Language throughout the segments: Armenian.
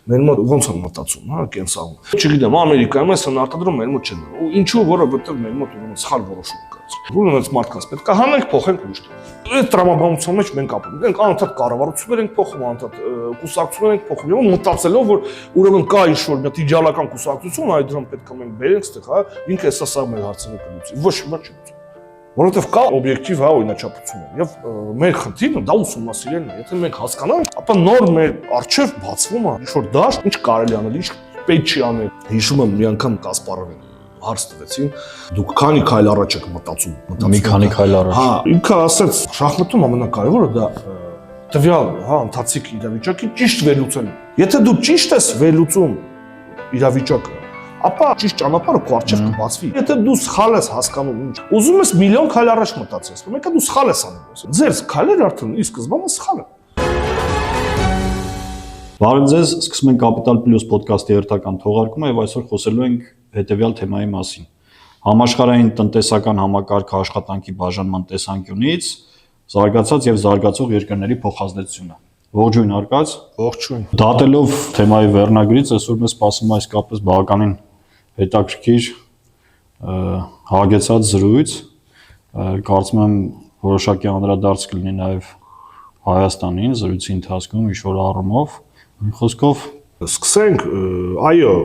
Մեր մոտ ոնց են մտածում, հա, կենսաղում։ Չգիտեմ, Ամերիկայում էսն արտադրում մեր մոտ չեն։ Ու ինչու, որովհետև մեր մոտ ուրեմն սխալ որոշում կա։ Ուրեմն մարդկանց պետք է հանենք, փոխենք ուրիշ տեղ։ Այդ տրամաբանության մեջ մենք ապրում ենք, անընդհատ կառավարություններ ենք փոխում, անընդհատ կուսակցություններ ենք փոխում, եւ մտածելով, որ ուրեմն կա ինչ-որ մի հատ իդեալական կուսակցություն, այ դրան պետք է մենք բերենք ստեղ, հա, ինքը հեսա մեր հարցերը կլուծի։ Ոչ մի բան չի։ Որովհետև կա օբյեկտիվ հա օրինաչափություն եւ մեր խնդիրը դա ուսումնասիրելն է։ Եթե մենք հասկանանք, ապա նոր մեր արժեվ բացվում է ինչ-որ դաշտ, ինչ կարելի անել, ինչ պետք չի անել։ Հիշում եմ մի անգամ Կասպարովին հարց տվեցին, դուք քանի քայլ առաջ եք մտածում։ Մի քանի քայլ առաջ։ Հա, ինքը ասաց, շախմատում ամենակարևորը դա տվյալ, հա, ընթացիկ իրավիճակի ճիշտ վերլուծելն է։ Եթե դու ճիշտ ես վերլուծում իրավիճակը, ապա ճիշտ ճանապարհը քո առջև կբացվի։ Եթե դու սխալ ես հասկանում ինչ, ուզում ես միլիոն քայլ առաջ մտածես, մեկը դու սխալ ես անում։ Ձեր քայլերը արդեն ի սկզբանե սխալ են։ Բարև ձեզ, սկսում ենք Capital Plus podcast-ի հերթական թողարկումը եւ այսօր խոսելու ենք հետեւյալ թեմայի մասին։ Համաշխարհային տնտեսական համակարգը աշխատանքի բաժանման տեսանկյունից զարգացած եւ զարգացող երկրների փոխազդեցությունը։ Ողջույն Արկաց։ Ողջույն։ Դատելով թեմայի վերնագրից այսօր մեզ սպասում է իսկապես բավականին հետաքրքիր հագեցած զրույց։ Կարծում եմ որոշակի անդրադարձ կլինի նաեւ Հայաստանին զրույցի ընթացքում ինչ-որ առումով։ Մի խոսքով սկսենք, այո,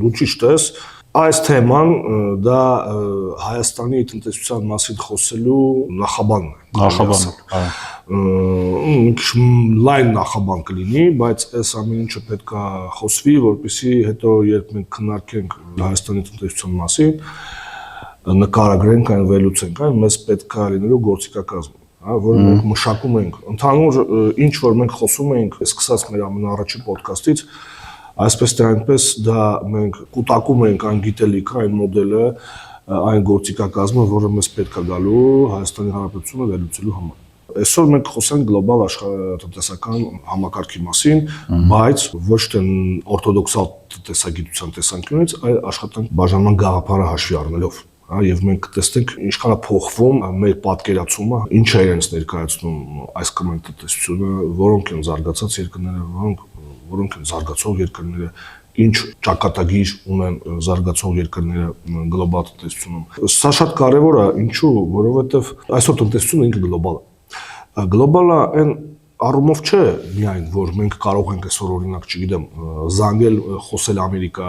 դու ճիշտ ես, այս թեման դա Հայաստանի տնտեսության մասին խոսելու նախաբանն է։ Նախաբան, այո։ Լայն նախաբան կլինի, բայց այս ամեն ինչը պետք է խոսվի, որպեսզի հետո երբ մենք քննարկենք Հայաստանի տնտեսության մասին, նկարագրենք այն, վերլուծենք այն, մեզ պետք է լինելու գործիքակազմ, որը մենք մշակում ենք։ Ընդհանուր ինչ որ մենք խոսում ենք, սկսած մեր ամենաառաջին ոդքասթից, այսպես թե այնպես դա մենք կուտակում ենք այն գիտելիքը, այն մոդելը, այն գործիքակազմը, որը մեզ պետք է գալու Հայաստանի Հանրապետությունը վերլուծելու համար։ Այսօր մենք խոսենք գլոբալ տնտեսական համակարգի մասին, բայց ոչ թե օրթոդոքսալ տնտեսագիտության տեսանկյունից, այլ աշխատանք բաժանման գաղափարը հաշվի առնելով։ Եվ մենք կտեսնենք ինչքան է փոխվում մեր պատկերացումը, ինչ է իրենց ներկայացնում այս կամ այն տնտեսությունը, որոնք են զարգացած երկրները, որոնք են զարգացող երկրները, ինչ ճակատագիր ունեն զարգացող երկրները գլոբալ տնտեսությունում։ Սա շատ կարևոր է, ինչու, որովհետև այսօր տնտեսությունը ինքը գլոբալ է։ Գլոբալը այն առումով չէ միայն, որ մենք կարող ենք այսօր օրինակ, չգիտեմ, զանգել, խոսել Ամերիկա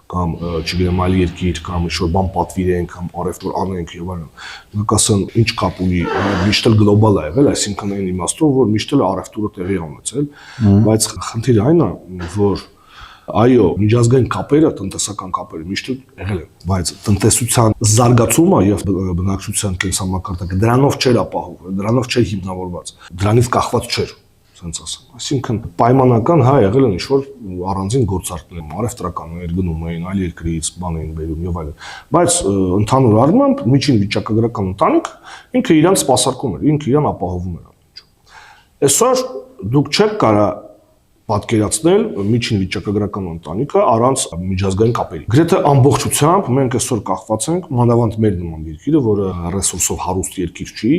կամ չգիտեմ այլ երկիր կամ ինչ-որ բան պատվիրենք կամ առևտուր անենք եւ այլն։ Մենք ասեն ինչ կապ ունի, միշտ էլ գլոբալ է եղել, այսինքն այն իմաստով, որ միշտ էլ առևտուրը տեղի է ունեցել, բայց խնդիրը այն է, որ այո, միջազգային կապերը, տնտեսական կապերը միշտ եղել են, բայց տնտեսության զարգացումը եւ բնակչության կենսամակարդակը դրանով չէր ապահովում, դրանով չէր հիմնավորված, դրանից կախված չէր, ասենց ասեմ։ Այսինքն պայմանական հա եղել են ինչ-որ առանձին գործարքներ, առևտրականներ գնում էին այլ երկրից, բան էին բերում եւ այլն, բայց ընդհանուր առմամբ միջին վիճակագրական ընտանիք ինքը իրան սպասարկում էր, ինքը իրան ապահովում էր ամենուր։ Այսօր դուք չեք կարա պատկերացնել միջին վիճակագրական ընտանիքը առանց միջազգային կապերի։ Գրեթե ամբողջությամբ մենք այսօր կախված ենք, մանավանդ մեր նման երկիրը, որը ռեսուրսով հարուստ երկիր չի,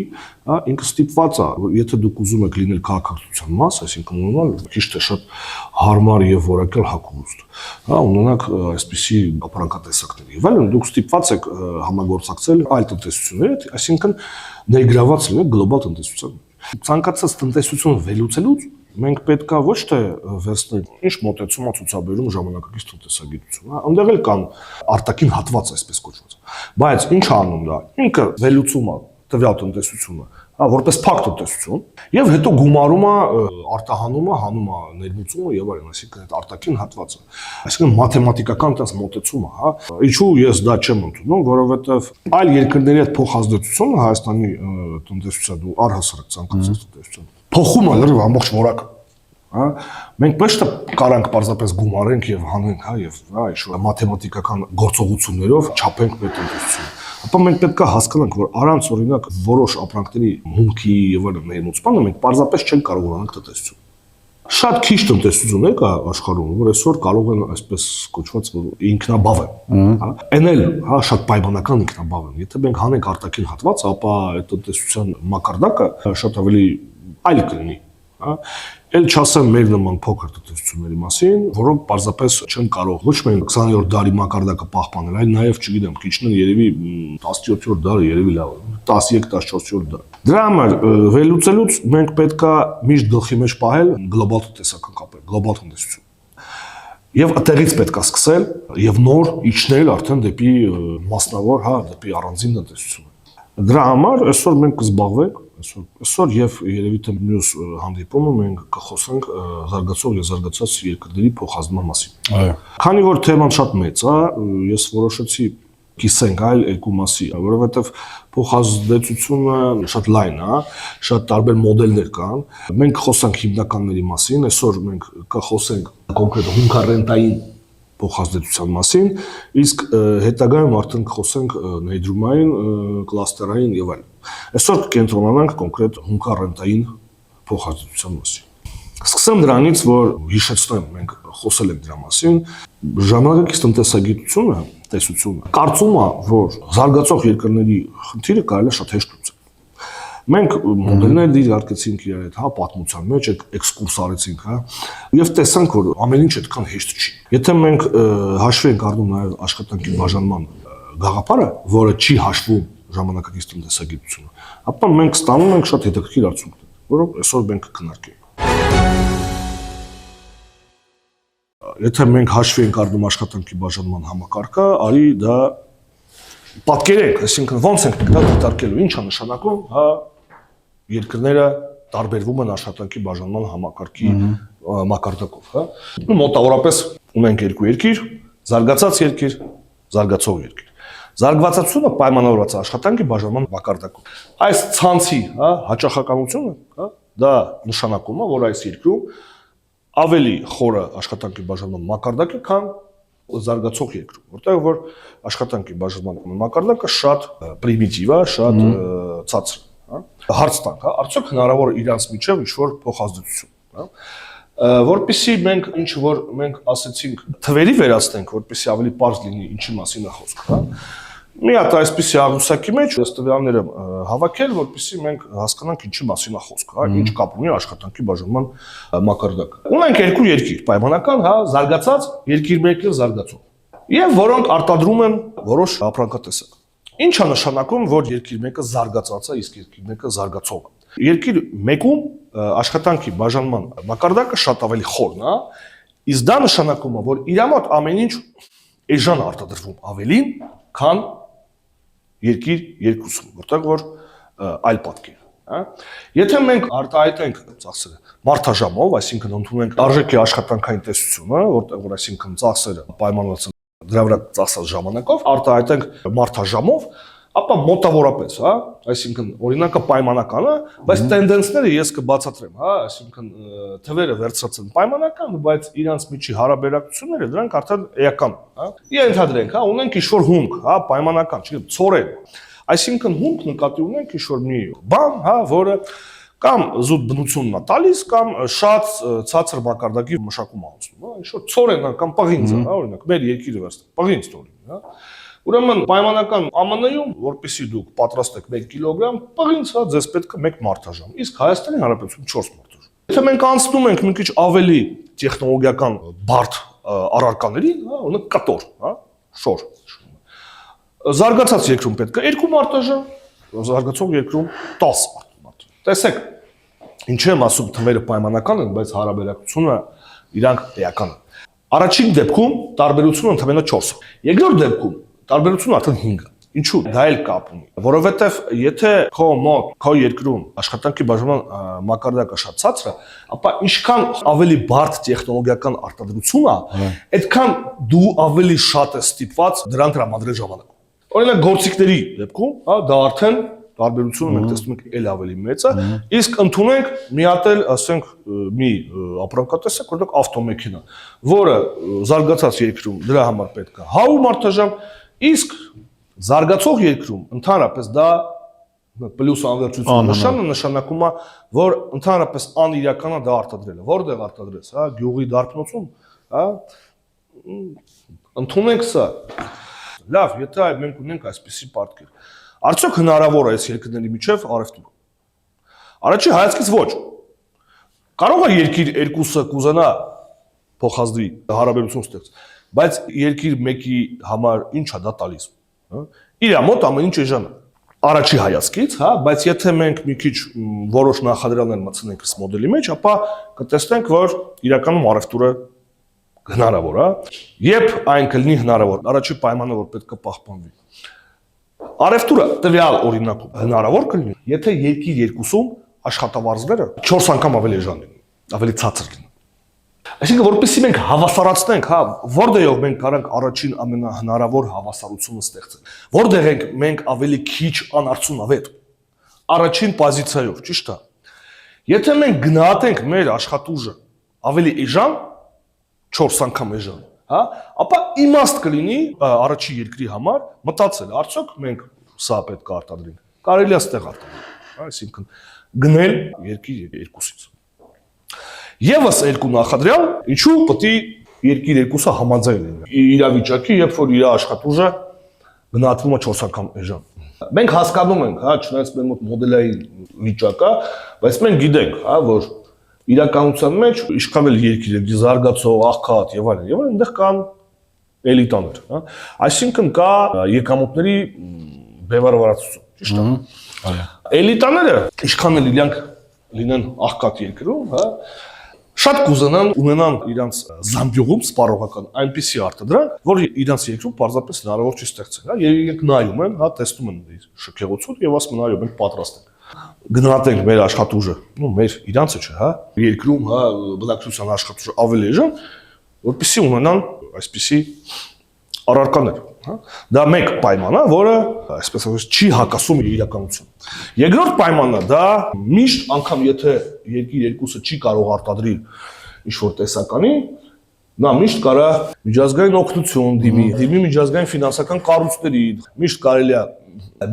ինքը ստիպված է, եթե դուք ուզում եք լինել քաղաքացիության մաս, այսինքն ունենալ ճիշտ է շատ հարմար եւ որակյալ հագուստ, ունենաք այսպիսի ապրանքատեսակներ։ Եվ այլն դուք ստիպված եք համագործակցել այլ տնտեսությունների հետ, այսինքն ներգրաված լինել գլոբալ տնտեսության։ Ցանկացած տնտեսություն վերլուծելուց մենք պետք է ոչ թե վերցնենք ինչ մոտեցում է ցուցաբերում ժամանակակից տնտեսագիտությունը, այնտեղ էլ կան արտաքին հատված, այսպես կոչված։ Բայց ինչ է անում դա։ Ինքը վերլուծում է տվյալ տնտեսությունը, որպես փակ տնտեսություն, եւ հետո գումարում է արտահանում է, հանում է ներմուծումը եւ այլն, այսինքն այդ արտաքին հատվածը։ Այսինքն մաթեմատիկական այդպես մոտեցում է, հա։ Ինչու ես դա չեմ ընդունում, որովհետեւ այլ երկրների հետ փոխազդեցությունը Հայաստանի տնտեսության դու առհասարակ ցանկացած տնտեսություն փոխում է լրիվ ամբողջ որակը, հա։ Մենք ոչ թե կարանք պարզապես գումարենք եւ հանենք, հա, եւ ինչ-որ մաթեմատիկական գործողություններով չափենք մեր տնտեսությունը։ Ապա մենք պետք է հասկանանք, որ առանց օրինակ որոշ ապրանքների հումքի եւ այլն ներմուծմանը մենք պարզապես չենք կարող ունենալ տնտեսություն։ Շատ քիչ տնտեսություններ կա աշխարհում, որ այսօր կարող են այսպես կոչված ինքնաբավ են, հա։ Այն էլ, հա, շատ պայմանական ինքնաբավ են։ Եթե մենք հանենք արտաքին հատված, ապա այդ տնտեսության մակարդակը շատ ավելի այլ կլինի, հա։ Էլ չասեմ մեր նման փոքր տնտեսությունների մասին, որոնք պարզապես չեն կարող ոչ միայն 20-րդ դարի մակարդակը պահպանել, այլ նաև, չգիտեմ, քիչն երևի 17-րդ դարը երևի լավ է, 13-14-րդ դար։ Դրա համար վերլուծելուց մենք պետքա միշտ գլխի մեջ պահել գլոբալ տնտեսական կապեր, գլոբալ տնտեսություն։ Եվ այդտեղից պետքա սկսել եւ նոր իջնել արդեն դեպի մասնավոր, հա, դեպի առանձին տնտեսություն։ Դրա համար այսօր մենք կզբաղվենք, այսօր եւ երևի թե մյուս հանդիպումը մենք կխոսենք զարգացող եւ զարգացած երկրների փոխազդման մասին։ Այո։ Քանի որ թեման շատ մեծ է, ես որոշեցի կիսենք այլ երկու մասի, որովհետեւ փոխազդեցությունը շատ լայն է, շատ տարբեր մոդելներ կան։ Մենք կխոսենք հիմնականների մասին, այսօր մենք կխոսենք կոնկրետ հունկարենտային փոխազդեցության մասին, իսկ հետագայում արդեն կխոսենք ներդրումային, կլաստերային եւ այլն։ Այսօր կկենտրոնանանք կոնկրետ հունկարենտային փոխազդեցության մասին։ Սկսեմ դրանից, որ հիշեցնեմ, մենք խոսել ենք դրա մասին, ժամանակակից տնտեսագիտությունը, տեսությունը կարծում է, որ զարգացող երկրների խնդիրը կարելի է շատ հեշտ լուծել։ Մենք մոդելներ դիրարկեցինք իրար հետ, հա, պատմության մեջ էքսկուրս արեցինք, հա, եւ տեսանք, որ ամեն ինչ այդքան հեշտ չի։ Եթե մենք հաշվի ենք առնում նաեւ աշխատանքի բաժանման գաղափարը, որը չի հաշվում ժամանակակից տնտեսագիտությունը, ապա մենք ստանում ենք շատ հետաքրքիր արդյունքներ, որոնք այսօր մենք կքննարկենք։ Եթե մենք հաշվի ենք առնում աշխատանքի բաժանման համակարգը, արի դա պատկերենք, այսինքն ոնց ենք դա դիտարկելու, ինչ է նշանակում, հա, երկրները տարբերվում են աշխատանքի բաժանման համակարգի մակարդակով, հա։ Մոտավորապես ունենք երկու երկիր, զարգացած երկիր, զարգացող երկիր։ Զարգացածությունը պայմանավորված է աշխատանքի բաժանման մակարդակով։ Այս ցանցի, հա, հաճախականությունը, հա, դա նշանակում է, որ այս երկրում ավելի խորը աշխատանքի բաժանման մակարդակ է, քան զարգացող երկրում, որտեղ որ աշխատանքի բաժանման մակարդակը շատ պրիմիտիվ է, շատ ցածր է, հա։ Հարց տանք, հա, արդյոք հնարավոր է իրանց միջև ինչ-որ փոխազդեցություն, հա։ Որպեսզի մենք ինչ որ մենք ասեցինք թվերի վերացնենք, որպեսզի ավելի པարզ լինի ինչի մասին է խոսքը, հա։ Մի հատ այսպիսի աղյուսակի մեջ այս տվյալները հավաքել, որպեսզի մենք հասկանանք ինչի մասին է խոսքը, հա, ինչ կապ ունի աշխատանքի բաժանման մակարդակը։ Ունենք երկու երկիր, պայմանական, հա, զարգացած, երկիր մեկը զարգացող, եւ որոնք արտադրում են որոշ ապրանքատեսակ։ Ինչ է նշանակում, որ երկիր մեկը զարգացած է, իսկ երկիր մեկը զարգացող է։ Երկիր մեկում աշխատանքի բաժանման մակարդակը շատ ավելի խորն է, իսկ դա նշանակում է, որ իր մոտ ամեն ինչ էժան արտադրվում ավելին, քան երկիր երկուսում, որտեղ որ այլ պատկեր, հա։ Եթե մենք արտահայտենք ծախսերը մարդաժամով, այսինքն ընդունենք արժեքի աշխատանքային տեսությունը, որտեղ որ այսինքն ծախսերը պայմանավորված են դրա վրա ծախսած ժամանակով, արտահայտենք մարդաժամով, ապա մոտավորապես, հա, այսինքն օրինակը պայմանական է, բայց տենդենսները ես կբացատրեմ, հա, այսինքն թվերը վերցրած են պայմանական, բայց իրանց միջի հարաբերակցությունները դրանք արդեն էական են, հա։ Ենթադրենք, հա, ունենք ինչ-որ հումք, հա, պայմանական, չգիտեմ, ցորեն։ Այսինքն հումք նկատի ունենք ինչ-որ մի բան, հա, որը կամ զուտ բնությունն է տալիս, կամ շատ ցածր մակարդակի մշակում է անցնում, հա, ինչ-որ ցորեն է կամ պղինձ է, հա, օրինակ, մեր երկիրը վերցնենք, պղինձ տորին, հա։ Ուրեմն պայմանական ԱՄՆ-ում, որպեսզի դուք պատրաստեք 1 կիլոգրամ պղինձ, հա, ձեզ պետք է 1 մարդաժամ, իսկ Հայաստանի Հանրապետությունում 4 մարդաժամ։ Եթե մենք անցնում ենք մի քիչ ավելի տեխնոլոգիական բարդ առարկաների, հա, օրինակ կտոր, հա, շոր։ Զարգացած երկրում պետք է 2 մարդաժամ, զարգացող երկրում 10 մարդ։ Տեսեք, ինչու եմ ասում թվերը պայմանական են, բայց հարաբերակցությունը իրանք էական են։ Առաջին դեպքում տարբերությունը ընդհանրապես 4 է։ Երկրորդ դեպքում տարբերությունը արդեն 5 է։ Ինչու՞։ Դա էլ կապ ունի, որովհետև եթե քո մոտ, քո երկրում աշխատանքի բաժանման մակարդակը շատ ցածր է, ապա ինչքան ավելի բարդ տեխնոլոգիական արտադրություն է, այդքան դու ավելի շատ ես ստիպված դրան տրամադրել ժամանակ։ Օրինակ գործիքների դեպքում, հա, դա արդեն տարբերությունը մենք տեսնում ենք էլ ավելի մեծ է, իսկ ընդունենք մի հատ էլ, ասենք, մի ապրանքատեսակ, օրինակ ավտոմեքենա, որը զարգացած երկրում դրա համար պետք է 100 մարդաժամ, իսկ զարգացող երկրում ընդհանրապես դա պլյուս անվերջություն նշանակում է, որ ընդհանրապես անիրական է դա արտադրելը, որտեղ արտադրես, հա, գյուղի դարբնոցում, հա, ընդունենք սա։ Լավ, եթե մենք ունենք այսպիսի պատկեր, արդյոք հնարավոր է այս երկրների միջև առևտուր։ Առաջի հայացքից ոչ։ Կարող է երկիր երկուսը կուզենա փոխազդի հարաբերություն ստեղծ, բայց երկիր մեկի համար ի՞նչ է դա տալիս, հա։ Իր մոտ ամեն ինչ էժան է։ Առաջի հայացքից, հա, բայց եթե մենք մի քիչ որոշ նախադրյալներ մտցնենք այս մոդելի մեջ, ապա կտեսնենք, որ իրականում առևտուրը հնարավոր է, երբ այն կլինի հնարավոր։ Առաջի պայմանը, որ պետք է պահպանվի։ Առևտուրը տվյալ օրինակում հնարավոր կլինի, եթե երկիր երկուսում աշխատավարձները 4 անգամ ավելի էժան լինեն, ավելի ցածր լինեն։ Այսինքն, որպեսզի մենք հավասարացնենք, հա, որտեղով մենք կարանք առաջին ամենահնարավոր հավասարությունը ստեղծել։ Որտեղ ենք մենք ավելի քիչ անարդյունավետ։ Առաջին պոզիցիայով, ճիշտ է։ Եթե մենք գնահատենք մեր աշխատուժը ավելի էժան, 4 անգամ էժան, հա, ապա իմաստ կլինի առաջի երկրի համար մտածել, արդյոք մենք սա պետք է արտադրենք։ Կարելի է ստեղ արտադրել, այսինքն գնել երկիր երկուսից։ Եվս երկու նախադրյալ, ինչու պետք է երկիր երկուսը համաձայն լինի։ Իրավիճակի, երբ որ իր աշխատուժը գնահատվում է 4 անգամ էժան։ Մենք հասկանում ենք, հա, չնայած մեր մոտ մոդելային վիճակ է, բայց մենք գիտենք, հա, որ իրականության մեջ ինչքան էլ երկիր է զարգացող, աղքատ եւ այլն, այնտեղ կան էլիտաներ, հա։ Այսինքն կա եկամուտների բևեռվածություն, ճիշտ է։ Այո։ Էլիտաները ինչքան էլ իրանք լինեն աղքատ երկրում, հա, շատ կուզենան ունենան իրանց զամբյուղում սպառողական այնպիսի արտադրանք, որ իրանց երկրում պարզապես հնարավոր չի ստեղծել, հա, եւ իրենք նայում են, հա, տեսնում են շքեղություն եւ ասում են, այո, մենք պատրաստ ենք։ Գնահատենք մեր աշխատուժը, ну, մեր իրանցը չէ, հա, երկրում, հա, բնակչության աշխատուժը ավելի էժան, որպեսզի ունենան այսպիսի առարկաներ, հա։ Դա մեկ պայման է, որը, այսպես ասած, չի հակասում իրականություն։ Երկրորդ պայմանն է, դա միշտ անգամ եթե երկիր երկուսը չի կարող արտադրել ինչ-որ տեսականի, նա միշտ կարա միջազգային օգնություն դիմի միջազգային ֆինանսական կառույցների, միշտ կարելի է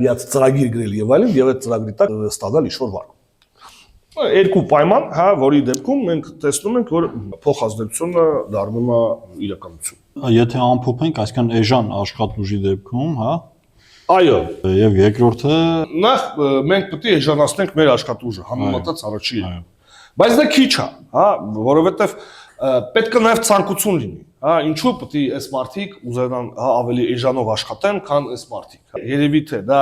միած ծրագիր գրել եւ այլն, եւ այդ ծրագրի տակ ստանալ ինչ-որ վարկ։ Երկու պայման, հա, որի դեպքում մենք տեսնում ենք, որ փոխազդեցությունը դառնում է իրականություն։ Եթե ամփոփենք, այսինքն էժան աշխատուժի դեպքում, հա։ Այո։ Եվ երկրորդը նախ մենք պետք է էժանացնենք մեր աշխատուժը, համեմատած առաջի։ Բայց դա քիչ է, հա, որովհետև պետք է նաև ցանկություն լինի, հա, ինչու պետք է այս մարդիկ ուզենան, հա, ավելի էժանով աշխատեն, քան այս մարդիկ։ Երևի թե դա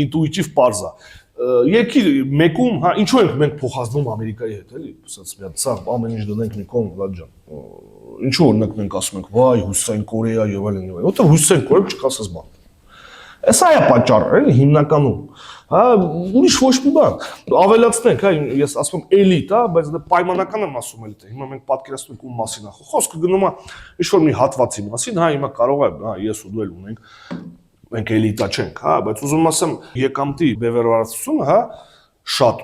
ինտուիտիվ պարզ է։ Երկիր մեկում, հա, ինչու ենք մենք փոխազդում Ամերիկայի հետ, էլի, ասած մի հատ սա ամեն ինչ դնենք մի կողմ, Վլադ ջան։ Ինչու օրինակ մենք ասում ենք, վայ, Հյուսիսային Կորեա եւ այլն եւ այլն։ Որտեղ Հյուսիսային Կորեա չկասես բան։ Էսա է պատճառը, էլի, հիմնականում։ Հա, ուրիշ ոչ մի բան։ Ավելացնենք, հա, ես ասում եմ էլիտ, հա, բայց դա պայմանական եմ ասում էլիտ։ Հիմա մենք պատկերացնում ենք ում մասին է խոսքը գնում է ինչ-որ մի հատվածի մասին, հա, հիմա կարող է, հա, ես ու դու էլ ունենք մենք էլիտա չենք, հա, բայց ուզում ասեմ եկամտի բևեռվածությունը, հա, շատ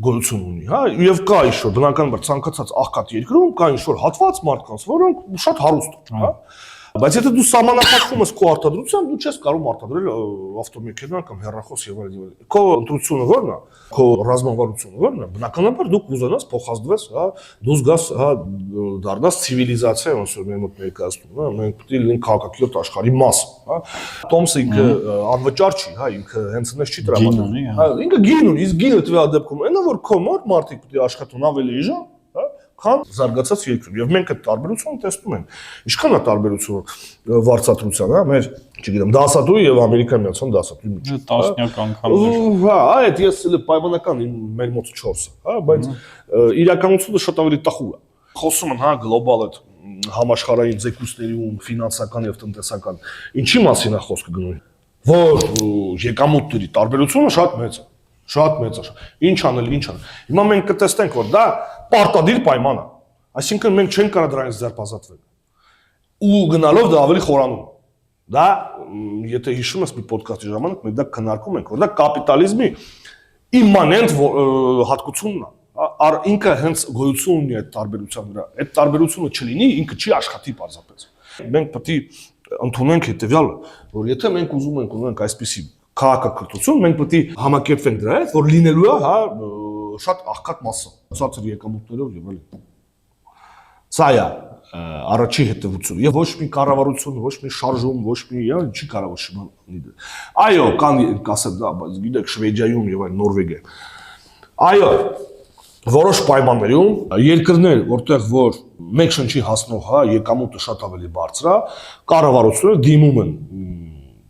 գոյություն ունի, հա, եւ կա ինչ-որ բնականաբար ցանկացած աղքատ երկրում կա ինչ-որ հատված մարդկանց, որոնք շատ հարուստ են, հա։ Բայց եթե դու սահմանափակվում ես քո արտադրությամբ, դու չես կարող արտադրել ավտոմեքենա կամ հեռախոս եւ այլն։ Քո ընտրությունը ո՞րն է, քո ռազմավարությունը ո՞րն է։ Բնականաբար դու կուզենաս փոխազդվես, հա, դու զգաս, հա, դառնաս ցիվիլիզացիա, ոնց որ մեր մոտ ներկայացնում, հա, մենք պետք է լինենք քաղաքակիրթ աշխարհի մաս, հա։ Տոմսը ինքը անվճար չի, հա, ինքը հենց այնպես չի տրամադրում։ Հա, ինքը գին ունի, իսկ գինը տվյալ դեպքում այնա որ քո մոտ մարդիկ պետք է աշխատեն ավելի էժան, հա, քան զարգացած երկրում։ Եվ մենք այդ տարբերությունը տեսնում ենք։ Ինչքան է տարբերությունը վարձատրության, հա, մեր, չգիտեմ, դասատուի եւ Ամերիկայի Միացյալ դասատուի միջեւ։ տասնյակ անգամ։ Հա, այդ ես էլ պայմանական մեր մոտ 4-ը, հա, բայց իրականությունը շատ ավելի տխուր է։ Խոսում են, հա, գլոբալ այդ համաշխարհային ձգույթներում, ֆինանսական եւ տնտեսական։ Ինչի մասին է խոսքը գնում։ Որ եկամուտների տարբերությունը շատ մեծ է։ Շատ մեծ է։ Ինչ անել, ինչ անել։ Հիմա մենք կտեսնենք, որ դա պարտադիր պայման է։ Այսինքն մենք չենք կարող դրանից ձերբազատվել։ Ու գնալով դա ավելի խորանում։ Դա, եթե հիշում ես մի ոդքասթի ժամանակ, մենք դա քննարկում ենք, որ դա կապիտալիզմի իմմանենտ հատկությունն է։ Ինքը հենց գոյություն ունի այդ տարբերության վրա։ Այդ տարբերությունը չլինի, ինքը չի աշխատի պարզապես։ Մենք պետք է ընդունենք հետեւյալը, որ եթե մենք ուզում ենք ունենանք այսպիսի քաղաքակրթություն, մենք պետք է համակերպվենք դրա հետ, որ լինելու է, հա, շատ աղքատ մասը, ցածր եկամուտներով եւ այլն։ Սա է առաջի հետևությունը եւ ոչ մի կառավարություն, ոչ մի շարժում, ոչ մի չի կարող շիման լինել։ Այո, կան կասեմ դա, բայց գիտեք Շվեդիայում եւ այլ Նորվեգիա։ Այո, որոշ պայմաններում երկրներ, որտեղ որ մեկ շնչի հասնող, հա, եկամուտը շատ ավելի բարձր է, կառավարությունները դիմում են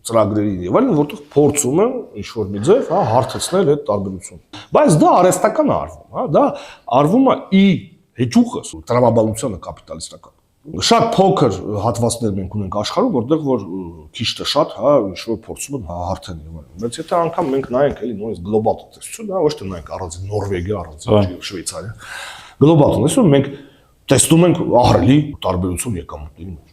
ծրագրերին եւ այլն, որտեղ փորձում են ինչ-որ մի ձև, հա, հարթեցնել այդ տարբերությունը։ Բայց դա արհեստական է արվում, հա, դա արվում է ի հեճուխը տրամաբանությանը կապիտալիստական։ Շատ փոքր հատվածներ մենք ունենք աշխարհում, որտեղ որ քիչ թե շատ, հա, ինչ-որ փորձում են հարթեն եւ այլն։ Բայց եթե անգամ մենք նայենք էլի նույնիսկ գլոբալ տնտեսություն, հա, ոչ թե նայենք առանձին Նորվեգիա, առանձին Շվեյցարիա։ Գլոբալ տնտեսություն մենք տեսնում ենք ահռելի տարբերություն եկամուտների մեջ։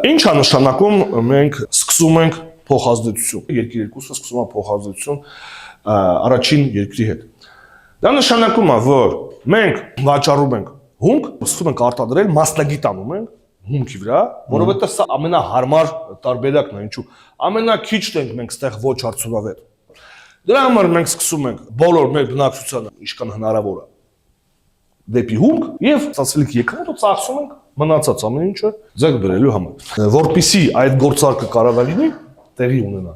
Ինչ է նշանակում մենք սկսում ենք փոխազդեցություն։ Երկիր երկուսը սկսում է փոխազդեցություն առաջին երկրի հետ։ Դա նշանակում է, որ մենք վաճառում ենք հումք, սկսում ենք արտադրել, մասնագիտանում ենք հումքի վրա, որովհետև սա ամենահարմար տարբերակն է, ինչու։ Ամենակիչն ենք մենք ստեղ ոչ արդյունավետ։ Դրա համար մենք սկսում ենք բոլոր մեր բնակչությանը ինչքան հնարավոր է դեպի հումք եւ ծածկելիք եկամուտը ծախսում ենք մնացած ամեն ինչը ձեռք բերելու համար։ Որպեսզի այդ գործարքը կարողա լինի, տեղի ունենա։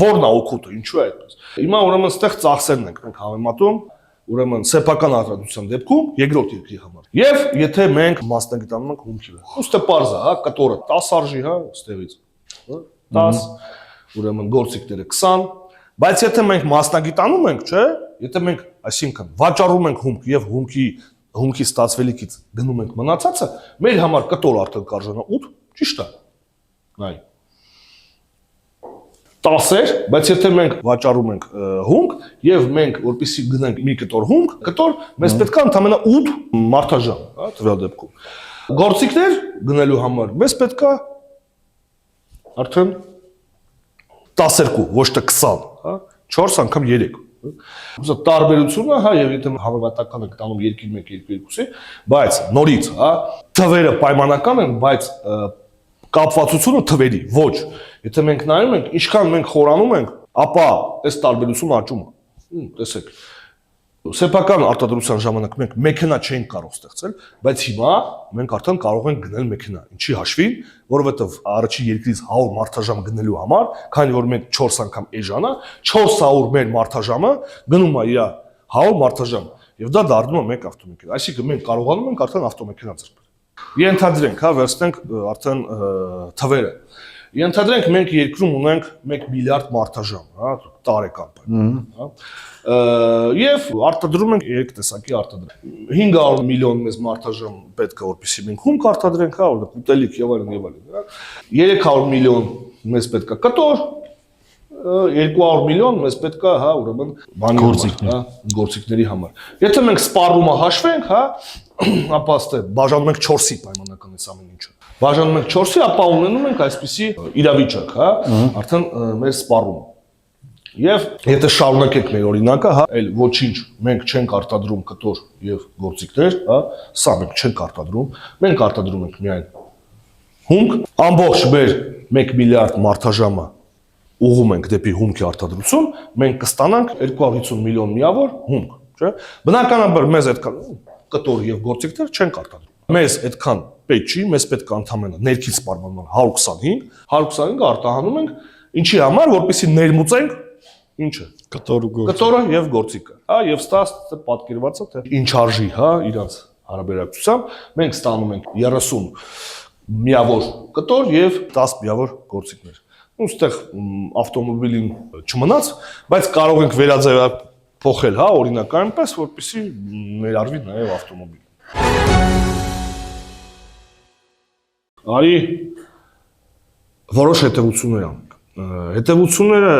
Որն է օգուտը, ինչու է այդպես։ Հիմա ուրեմն ստեղ ծախսերն ենք մենք համեմատում, ուրեմն սեփական արտադրության դեպքում երկրորդ երկրի համար։ Եվ եթե մենք մասնագիտանում ենք հումքի վրա։ Ոստե պարզ է, հա, կտորը 10 արժի, հա, ստեղից։ 10, ուրեմն գործիքները 20, բայց եթե մենք մասնագիտանում ենք, չէ, եթե մենք, այսինքն, վաճառում ենք հումք եւ հումքի ստացվելիքից գնում ենք մնացածը, մեր համար կտոր արդեն կարժանա 8, ճիշտ է։ Նայ։ 10, բայց եթե մենք վաճառում ենք հումք եւ մենք որպեսզի գնանք մի կտոր, մեզ պետք է ընդամենը 8 մարդաժամ, հա, տվյալ դեպքում։ Գործիքներ գնելու համար մեզ պետք է արդեն 12, ոչ թե 20, հա, 4 անգամ 3։ Ուզա տարբերությունը, հա, եւ եթե համեմատական ենք տանում երկիր 1, երկիր 2-ի, բայց նորից, հա, թվերը պայմանական են, բայց կապվածությունը թվերի, ոչ։ Եթե մենք նայում ենք, ինչքան մենք խորանում ենք, ապա այս տարբերությունը աճում է։ Տեսեք, սեփական արտադրության ժամանակ մենք մեքենա չենք կարող ստեղծել, բայց հիմա մենք արդեն կարող ենք գնել մեքենա։ Ինչի հաշվին, որովհետև առաջի երկրից 100 մարդաժամ գնելու համար, քանի որ մենք 4 անգամ էժան է, 400 մեր մարդաժամը գնում է իր 100 մարդաժամ, եւ դա դառնում է մեկ ավտոմեքենա։ Այսինքն մենք կարողանում ենք արդեն ավտոմեքենա ձեռք բերել։ Ենթադրենք, հա, վերցնենք արդեն թվերը։ Ենթադրենք մենք երկրում ունենք 1 միլիարդ մարդաժամ, հա, տարեկան, հա։ Եվ արտադրում ենք երեք տեսակի արտադրենք։ 500 միլիոն մեզ մարդաժամ պետք է որպեսզի մենք հումք արտադրենք, հա, օրինակ ուտելիք եւ այլն եւ այլն, հա։ 300 միլիոն մեզ պետք է կտոր, 200 միլիոն մեզ պետք է, հա, ուրեմն բանի համար, հա, գործիքների համար։ Եթե մենք սպառումը հաշվենք, հա, ապա ստե բաժանում ենք 4-ի պայմանական այս ամեն ինչը։ Բաժանում ենք 4-ի, ապա ունենում ենք այսպիսի իրավիճակ, հա, արդեն մեր սպառումը։ Եվ եթե շարունակենք մեր օրինակը, հա, այլ ոչինչ մենք չենք արտադրում կտոր եւ գործիքներ, հա, սա մենք չենք արտադրում, մենք արտադրում ենք միայն հումք, ամբողջ մեր 1 միլիարդ մարդաժամը ուղում ենք դեպի հումքի արտադրություն, մենք կստանանք 250 միլիոն միավոր հումք, չէ՞։ Բնականաբար մեզ այդքան կտոր եւ գործիքներ չենք արտադրում։ Մեզ այդքան պետք չի, մեզ պետք է ընդհանրապես ներքին սպառման 125 արտահանում ենք, ինչի համար, որպեսզի ներմուծենք ինչը կտորը եւ գործիքը, հա, եւ ստաս պատկերված է թե ինչ արժի, հա, իրանց հարաբերակցությամբ մենք ստանում ենք 30 միավոր կտոր եւ 10 միավոր գործիքներ։ Ոստեղ ավտոմոբիլին չմնաց, բայց կարող ենք վերաձևափոխել, հա, օրինակ այնպես, որպեսզի ներառվի նաեւ ավտոմոբիլը։ Արի որոշ հետևություններ անենք։ Հետևությունները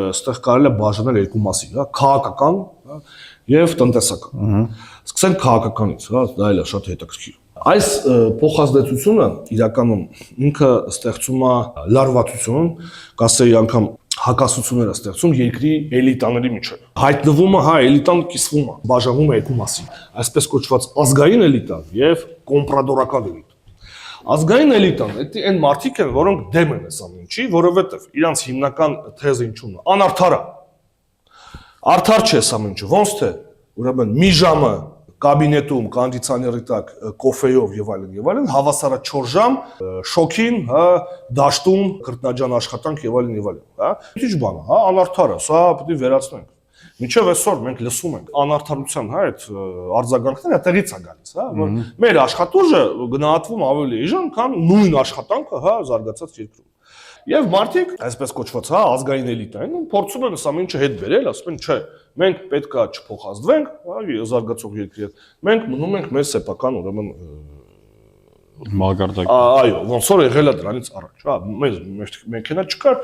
այստեղ կարելի է բաժանել երկու մասի, հա, քաղաքական, հա, եւ տնտեսական։ Սկսենք քաղաքականից, հա, դա էլ է շատ հետաքրքիր։ Այս փոխազդեցությունը իրականում ինքը ստեղծում է լարվածություն, կասեի անգամ հակասություններ է ստեղծում երկրի էլիտաների միջև։ Հայտնվում է, հա, էլիտան կիսվում է, բաժանվում է երկու մասի, այսպես կոչված ազգային էլիտան եւ կոմպրադորական էլիտան։ Ազգային էլիտան, դա այն մարդիկ են, որոնք դեմ են այս ամեն ինչի, որովհետև իրանց հիմնական թեզը ինչու՞մն է, անարդար է։ Արդար չէ այս ամեն ինչը, ոնց թե, ուրեմն մի ժամը կաբինետում, կոնդիցիոների տակ կոֆեյով եւ այլն, հավասարը 4 ժամ շոքին, հա, դաշտում, քրտնաջան աշխատանք եւ այլն, հա։ Ինչ բան է, հա, անարդար է, սա պետք է վերացնենք։ Մինչև այսօր մենք լսում ենք անարդարության, հա, այդ արձագանքները այդտեղից է գալիս, հա, որ մեր աշխատուժը գնահատվում ավելի էժան, քան նույն աշխատանքը, հա, զարգացած երկրում։ Եվ մարդիկ, այսպես կոչված, հա, ազգային էլիտային, փորձում են սա ինչը հետ բերել, ասում են, չէ, մենք պետքա չփոխազդվենք, հա, զարգացող երկրի հետ։ Մենք մնում ենք մեր սեփական, ուրեմն մագարտակ։ Այո, ոնց որ եղել է դրանից առաջ, հա, մեզ մեքենա չկար,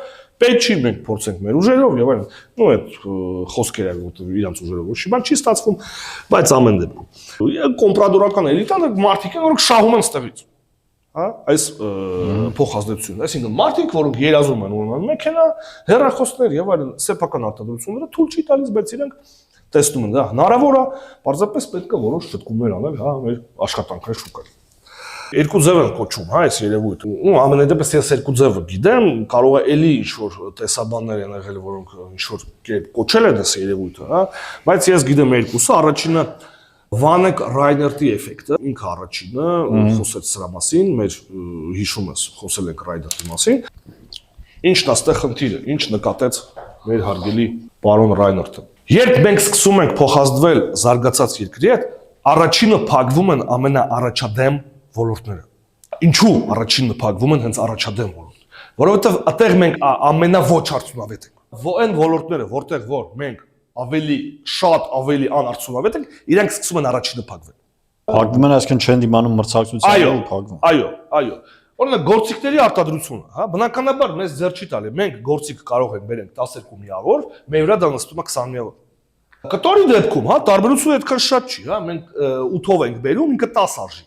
պետք չի մենք փորձենք մեր ուժերով եւ այլն։ Նո այդ խոսքերը, որ իրանց ուժերով ոչ մի բան չի ստացվում, բայց ամեն դեպքում կոմպրադորական էլիտան մարդիկ են, որոնք շահում են ստեղից։ Հա, այս փոխազդեցությունը, այսինքն մարդիկ, որոնք երազում են ունենալ մեքենա, հեռախոսներ եւ այլն սեփական արտադրությունները թույլ չի տալիս, բայց իրենք տեսնում են, դա հնարավոր է, պարզապես պետք է որոշ շտկումներ անել, հա, մեր աշխատանքների շուկայում։ Երկու ձև են կոչում, հա, այս երևույթը։ Ու ամենայդեպս ես երկու ձևը գիտեմ, կարող է էլի ինչ-որ տեսաբաններ են եղել, որոնք ինչ-որ կերպ կոչել են այս երևույթը, հա, բայց ես գիտեմ երկուսը, առաջինը Վանեք Ռայներտի էֆեկտը, ինքը առաջինը խոսեց սրա մասին, մեր հիշում ես, խոսել ենք Ռայներտի մասին։ Ինչն է ստեղ խնդիրը, ինչ նկատեց մեր հարգելի պարոն Ռայներտը։ Երբ մենք սկսում ենք փոխազդվել զարգացած երկրի հետ, առաջինը փակվում են ամենաառաջադեմ ոլորտները։ Ինչու առաջինը փակվում են հենց առաջադեմ ոլորտները, որովհետև այդտեղ մենք ամենավոչ արդյունավետ ենք։ Այն ոլորտները, որտեղ որ մենք ավելի շատ ավելի անարդյունավետ ենք, իրենք սկսում են առաջինը փակվել։ Փակվում են, այսինքն չեն դիմանում մրցակցությանը ու փակվում։ Այո։ Օրինակ գործիքների արտադրությունը, հա, բնականաբար մեզ ձեռ չի տալի։ Մենք գործիք կարող ենք բերենք 12 միավոր, մեր վրա դա նստում է 20 միավոր։ Կտորի դեպքում, հա, տարբերությունը այդքան շատ չի, հա, մենք 8-ով ենք բերում, ինքը 10 արժի։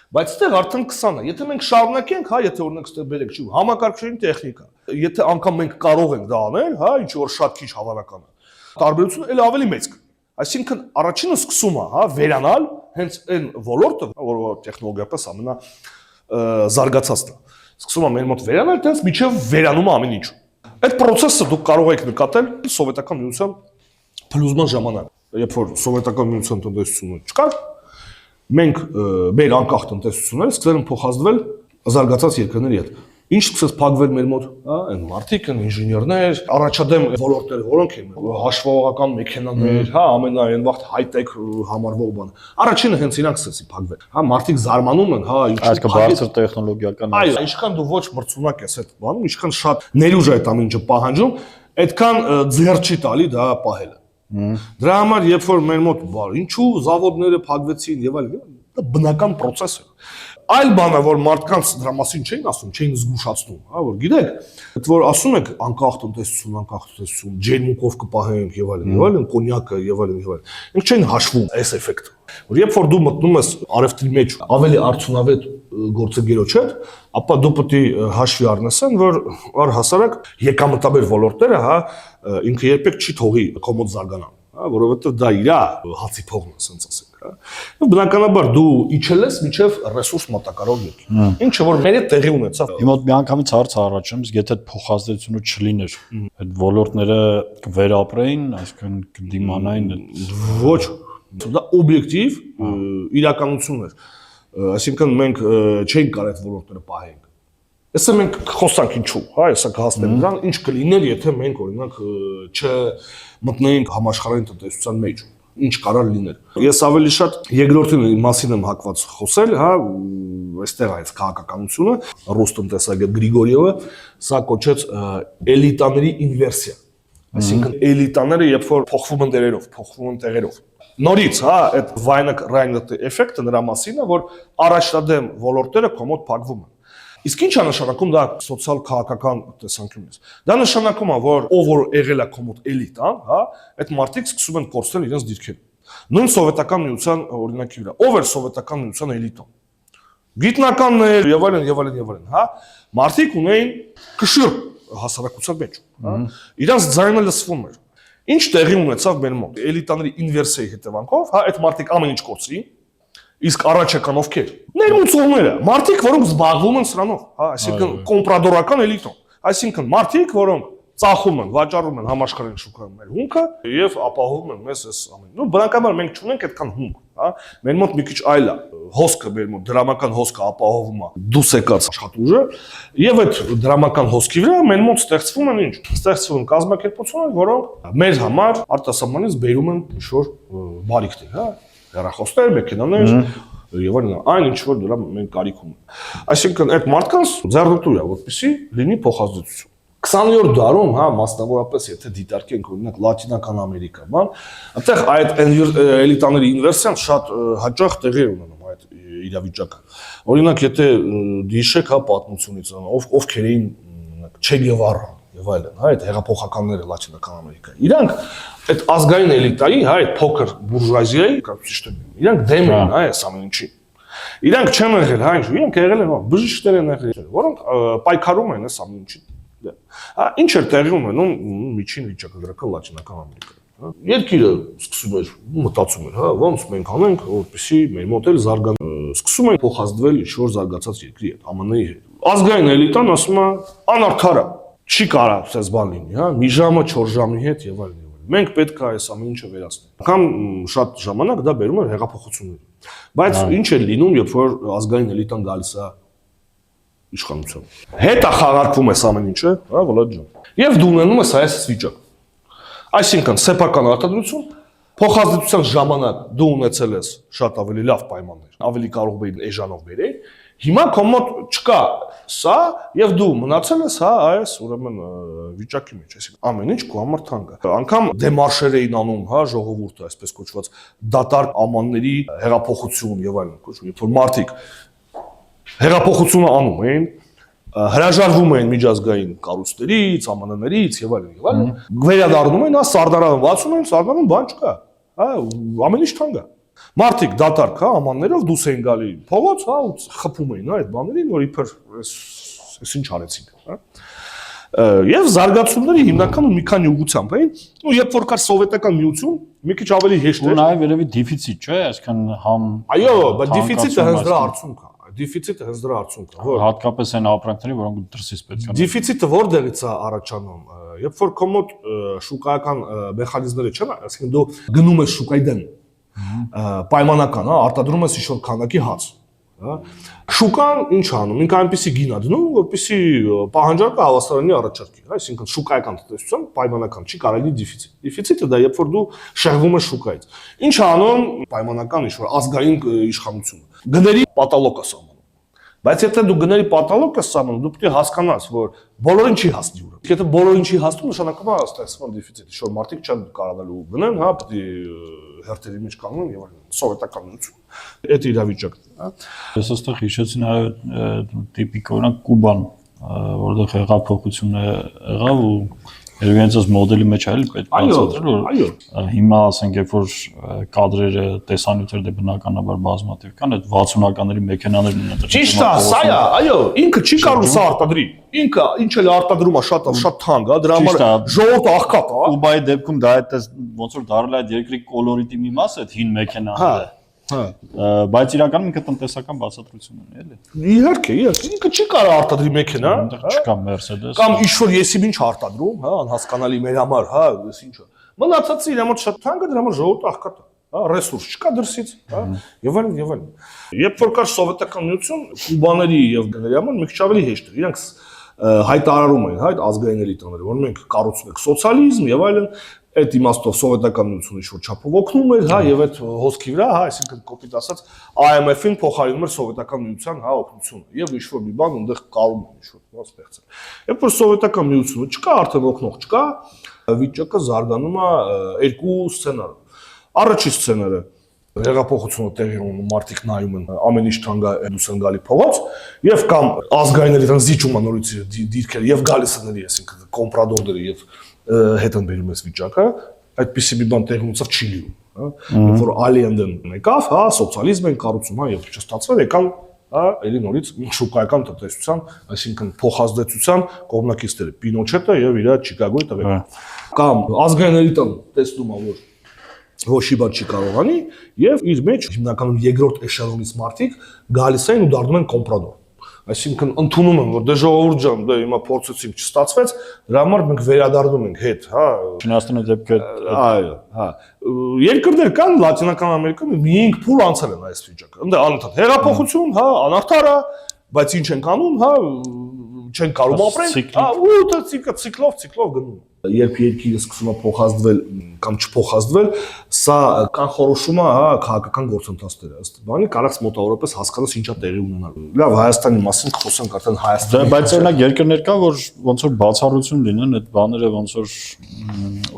Բայց այդտեղ արդեն 20 է։ Եթե մենք շարունակենք, հա, եթե օրինակ այդտեղ բերենք, չի, համակարգչային տեխնիկա, եթե անգամ մենք կարող ենք դա անել, հա, ինչ որ շատ քիչ հավանական է, տարբերությունը էլ ավելի մեծ կա։ Այսինքն առաջինը սկսում է, հա, վերանալ հենց այն ոլորտը, որը տեխնոլոգիապես ամենա զարգացածն է։ Սկսում է մեր մոտ վերանալ, դրանց միջև վերանում է ամեն ինչ։ Այդ process-ը դուք կարող եք նկատել սովետական միության փլուզման ժամանակ, երբ որ սովետական միության տնտեսությունը չկար, մենք մեր անկախ տնտեսությունները սկսել են փոխազդվել զարգացած երկրների հետ։ Ինչ սկսեց փակվել մեր մոտ, հա, այն մարդիկ են, ինժեներներ, առաջադեմ ոլորտները, որոնք են հաշվողական մեքենաներ, հա, ամենայն վաղ հայ-տեք համարվող բան։ Առաջինը հենց իրանք սկսեցին փակվել։ Հա, մարդիկ զարմանում են, հա, այսինքն բարձր տեխնոլոգիական։ Այո, ինչքան դու ոչ մրցունակ ես այդ բանում, ինչքան շատ ներուժ է այդ ամեն ինչը պահանջում, այդքան ձեռ չի տալի դա պահելը։ Դրա համար երբ որ մեր մոտ ինչու զավոդները փակվեցին եւ այլն, դա բնական process է։ Այլ բանը, որ մարդկանց դրա մասին չէին ասում, չէին զգուշացնում, հա, որ գիտեք, այդ որ ասում եք անկախ տնտեսություն, ջերմուկով կպահենք եւ այլն, կոնյակը եւ այլն, ինք չեն հաշվում այս էֆեկտը։ Որ երբ որ դու մտնում ես արևտրի մեջ ավելի արդյունավետ գործընկերոջ հետ, ապա դու պետք է հաշվի առնես, որ առհասարակ եկամտաբեր ոլորտները, հա, ինքը երբեք չի թողի կոմոդ զարգանան, հա, որովհետեւ դա իր հացի փողն է, ասենց ասենք, հա։ Եվ բնականաբար դու իջել ես միջև ռեսուրս մոտակարով եկի։ Ինչը որ մեր հետ տեղի ունեցավ։ Իմ մոտ միանգամից հարց առաջում, եթե այդ փոխազդեցությունը չլիներ, այդ ոլորտները կվերապրեին, այսինքն կդիմանային ոչ, դա օբյեկտիվ իրականություն էր։ Այսինքն մենք չենք կարող այդ ոլորտները պահենք։ Այսը մենք խոսանք ինչու, հա, այսա կհասնենք դրան, ինչ կլիներ, եթե մենք օրինակ չմտնեինք համաշխարհային տնտեսության մեջ, ինչ կարող լիներ։ Ես ավելի շատ երկրորդի մասին եմ հակված խոսել, հա, այստեղ այս քաղաքականությունը, ռուս տնտեսագետ Գրիգորիևը սա կոչեց էլիտաների ինվերսիա։ Այսինքն էլիտաները երբ որ փոխվում են դերերով, փոխվում են տեղերով։ Նորից, հա, այդ Վայնակ-Ռայներտի էֆեկտը նրա մասին է, որ առաջադեմ ոլորտները կոմոդ փակվում են։ Իսկ ի՞նչ է նշանակում դա սոցիալ-քաղաքական տեսանկյունից։ Դա նշանակում է, որ ով որ եղել է կոմոդ էլիտան, հա, այդ մարդիկ սկսում են կորցնել իրենց դիրքերը։ Նույն սովետական միության օրինակի վրա։ Ով էր սովետական միության էլիտան։ Գիտնականներ եւ այլն, հա, մարդիկ ունեին կշիռ հասարակության մեջ, հա, իրենց ձայնը լսվում էր։ Ինչ տեղի ունեցավ մեր մոտ։ Էլիտաների ինվերսիայի հետևանքով, հա, այդ մարդիկ ամեն ինչ կորցրին, իսկ առաջ եկան ովքեր։ Ներմուծողները, մարդիկ, որոնք զբաղվում են սրանով, հա, այսինքն կոմպրադորական էլիտան, այսինքն մարդիկ, որոնք ծախում են, վաճառում են համաշխարհային շուկայում մեր հումքը եւ ապահովում են մեզ այս ամենը։ Նու բնականաբար մենք չունենք այդքան հումք, հա։ Մեր մոտ մի քիչ այլ է, հոսքը մեր մոտ դրամական հոսքը ապահովում է դուս եկած աշխատուժը, եւ այդ դրամական հոսքի վրա մեր մոտ ստեղծվում են ինչ։ Ստեղծվում են կազմակերպություններ, որոնք մեր համար արտասահմանից բերում են ինչ-որ բարիքներ, հա, հեռախոսներ, մեքենաներ եւ այն ինչ որ դրա մենք կարիք ունենք։ Այսինքն այդ մարդկանց ձեռնտու է, որպեսզի լինի փոխազդեցություն։ 20-րդ դարում, հա, մասնավորապես եթե դիտարկենք օրինակ Լատինական Ամերիկա, բան, այնտեղ այդ էլիտաների ինվերսիան շատ հաճախ տեղի է ունենում այդ իրավիճակը։ Օրինակ եթե հիշեք, հա, պատմությունից, ովքեր էին Չե Գևարան եւ այլն, հա, այդ հեղափոխականները Լատինական Ամերիկայի։ Իրանք այդ ազգային էլիտայի, հա, այդ փոքր բուրժուազիայի, իրանք դեմ են, հա, այս ամեն ինչի։ Իրանք չեն եղել, հա, ինչ, իրանք եղել են բժիշկներ են եղել, որոնք պայքարում են այս ամեն ինչի։ Հա, ինչ էր տեղի ունենում միջին վիճակագրական Լատինական Ամերիկայում։ Երկիրը սկսում էր մտածում էր, հա, ոնց մենք անենք, որպեսզի մեր մոտ էլ զարգանա, սկսում են փոխազդվել ինչ-որ զարգացած երկրի հետ, ԱՄՆ-ի հետ։ Ազգային էլիտան ասում է, անարդար է, չի կարա սես բան լինի, հա, մի ժամը 4 ժամի հետ եւ այլն։ Մենք պետք է այս ամեն ինչը վերացնենք։ Կամ շատ ժամանակ դա բերում էր հեղափոխությունների։ Բայց ինչ է լինում, երբ որ ազգային էլիտան գալիս է իշխանություն։ Հետա խաղարկվում է ամեն ինչը, հա, Վլադ ջան։ Եվ դու ունենում ես այս վիճակ։ Այսինքն սեփական արտադրություն, փոխազդեցության ժամանակ դու ունեցել ես շատ ավելի լավ պայմաններ, ավելի կարող բերել էժանով բերել։ Հիմա քո մոտ չկա սա եւ դու մնացել ես, հա, այս ուրեմն վիճակի մեջ, այսինքն ամեն ինչ քո համար թանկ է։ Անկամ դեմարշեր էին անում, հա, ժողովուրդը, այսպես կոչված դատարկ ամանների հեղափոխություն եւ այլն, կոչվում, երբ որ մարդիկ հեղափոխությունը անում էին, հրաժարվում էին միջազգային կառույցներից, ԱՄՆ-ներից եւ այլն, վերադառնում էին, հա, Սարդարանը 60-ին, Սարդարանում բան չկա, հա, ամեն ինչ թանկ է։ Մարդիկ դատարկ, հա, ամաններով դուս էին գալի փողոց, հա, ու խփում էին, հա, այդ բաներին, որ իբր այս ինչ արեցին, հա։ Եվ զարգացումները հիմնականում մի քանի ուղղությամբ էին, ու երբ որ կար սովետական միություն, մի քիչ ավելի հեշտ էր։ Ու նաև երևի դեֆիցիտ չէ, այսքան համ։ Այո, բայց դեֆիցիտը հենց դրա արդյունք է։ Դեֆիցիտը հենց դրա արդյունք է, որ հատկապես այն ապրանքների, որոնք դրսից պետք է։ Դեֆիցիտը որտեղից է առաջանում, երբ որ քո մոտ շուկայական մեխանիզմները չեն, այսինքն դու գնում ես շուկայի դեմ, պայմանական, հա, արտադրում ես ինչ-որ քանակի հաց, հա։ Շուկան ինչ անում, ինքը այնպեսի գին է դնում, որպեսզի պահանջարկը հավասարանի առաջարկի, հա, այսինքն շուկայական տնտեսության պայմանական չի կարելի դեֆիցիտ։ Դեֆիցիտը դա երբ որ դու շեղվում ես շուկայից։ Ինչ անում պայմանական ինչ-որ ազգային իշխանությունը։ Գների պատալոկ է սահմանում։ Բայց եթե դու գների պատալոկ ես սահմանում, դու պետք է հասկանաս, որ բոլորին չի հասնի ուրը։ Եթե բոլորին չի հասնում, նշանակում է ստեղծվում դեֆիցիտ։ Շոր մարդիկ չեն կարողանալու գնան, հա, պետք է հերթերի մեջ կանգնեն եւ այլն։ Սովետական միություն։ Այդ իրավիճակն է, հա։ Ես այստեղ հիշեցի նաև տիպիկ օրինակ Կուբան, որտեղ հեղափոխությունը եղավ ու երևի հենց այս մոդելի մեջ այլ պետք է բացատրել, որ հիմա ասենք երբ որ կադրերը, տեսանյութերը դե բնականաբար բազմաթիվ կան, այդ 60-ականների մեքենաներն ունեն։ Ճիշտ է, սա է, այո, ինքը չի կարող սա արտադրի։ Ինքը ինչ էլ արտադրում է շատ թանկ է, դրա համար ժողովուրդը աղքատ է։ Կուբայի դեպքում դա այդ ոնց որ դարել այդ երկրի կոլորիտի մի մաս է, հին մեքենաները։ Հա։ Բայց իրականում ինքը տնտեսական բացատրություն է, էլի։ Իհարկե, ինքը չի կարող արտադրի մեքենա, այնտեղ չկա Mercedes։ Կամ ինչ-որ եսի ինչ արտադրում, հա, անհասկանալի մեր համար, հա, այս ինչը։ Մնացածը իր համար շատ թանկ է, դրա համար ժողովուրդը աղքատ է, հա, ռեսուրս չկա դրսից, հա, եւ այլն, եւ այլն։ Երբ որ կար սովետական միություն, կուբաների եւ գների համար մի քիչ ավելի հեշտ էր։ Իրանք հայտարարում էին, հա, այդ ազգային էլիտաները, որ մենք կառուցում ենք սոցիալիզմ եւ այլն, այդ իմաստով սովետական միությունը ինչ-որ չափով օգնում էր, հա, եւ այդ հոսքի վրա, հա, այսինքն կոպիտ ասած IMF-ին փոխարինում էր սովետական միության, հա, օգնությունը եւ ինչ-որ մի բան այնտեղ կարում ինչ-որ բան ստեղծել։ Երբ որ սովետական միությունը չկա, արդեն օգնող չկա, վիճակը զարգանում է երկու սցենարով։ Առաջի սցենարը հեղափոխությունը տեղի ունենում, մարդիկ նայում են, ամեն ինչ թանկա դուս են գալի փողոց, եւ կամ ազգայինների դրան զիջում են նորից դիրքերը եւ գալիս են նորից, այսինքն կոմպրադորները եւ հետ են բերում այս վիճակը, այդպիսի մի բան տեղի ունեցավ Չիլիում, հա, երբ որ Ալիենդեն եկավ, հա, սոցիալիզմ են կառուցում, հա, եւ չստացվել, եկան, հա, էլի նորից շուկայական տնտեսության, այսինքն փոխազդեցության կողմնակիցները, Պինոչետը եւ իր Չիկագոյի տղերը։ Կամ ազգային էլիտան տեսնում է, որ ոչի բան չի կարողանի եւ իր մեջ հիմնականում երկրորդ էշելոնից մարդիկ գալիս են ու դառնում են կոմպրադոր։ Այսինքն ընդունում եմ, որ դե ժողովուրդ ջան, դե հիմա փորձեցինք, չստացվեց, դրա համար մենք վերադառնում ենք հետ, հա։ Չինաստանը դեպքը Այո, հա։ Երկրներ կան Լատինական Ամերիկայում 5 փուլ անցել են այս վիճակը։ Ընդ անընդհատ հեղափոխություն, հա, անարդար է, բայց ինչ ենք անում, հա, չեն կարող ապրել, հա, ու դա ցիկլով գնում։ Երբ երկիրը սկսում է փոխազդվել կամ չփոխազդվել, սա կանխորոշում է, հա, քաղաքական գործընթացները։ Ըստ բանի կարաս մոտավորապես հասկանաս ինչա տեղի ունենալու։ Լավ, Հայաստանի մասին խոսենք արդեն Հայաստանի։ բայց օրինակ երկրներ կա, որ ոնց որ բացառություն լինեն, այդ բաները ոնց որ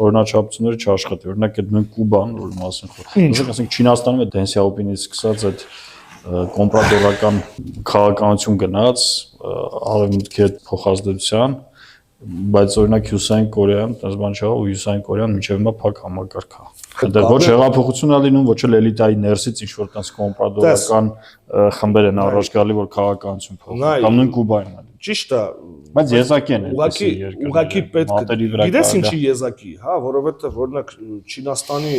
օրինաչափությունները չաշխատի։ Օրինակ այդ նույն Կուբան, որ մասին խոսենք, ասենք Չինաստանում այդ Դեն Սյաոպինից սկսած այդ կոմպրատորական քաղաքականություն գնաց, արևմուտքի հետ փոխազդեցության, բայց օրինակ Հյուսային Կորեայում, այդպես բան չկա, ու Հյուսային Կորեան մինչև հիմա փակ համակարգ է։ Դա ոչ հեղափոխություն է լինում, ոչ էլ էլիտայի ներսից ինչ որ տես կոմպրատորական խմբեր են առաջ գալի, որ քաղաքականություն փոխեն, կամ նույն Կուբայում է։ Ճիշտ է, բայց եզակի են ուղղակի պետք է։ Գիտես ինչի եզակի, հա, որովհետև օրինակ Չինաստանի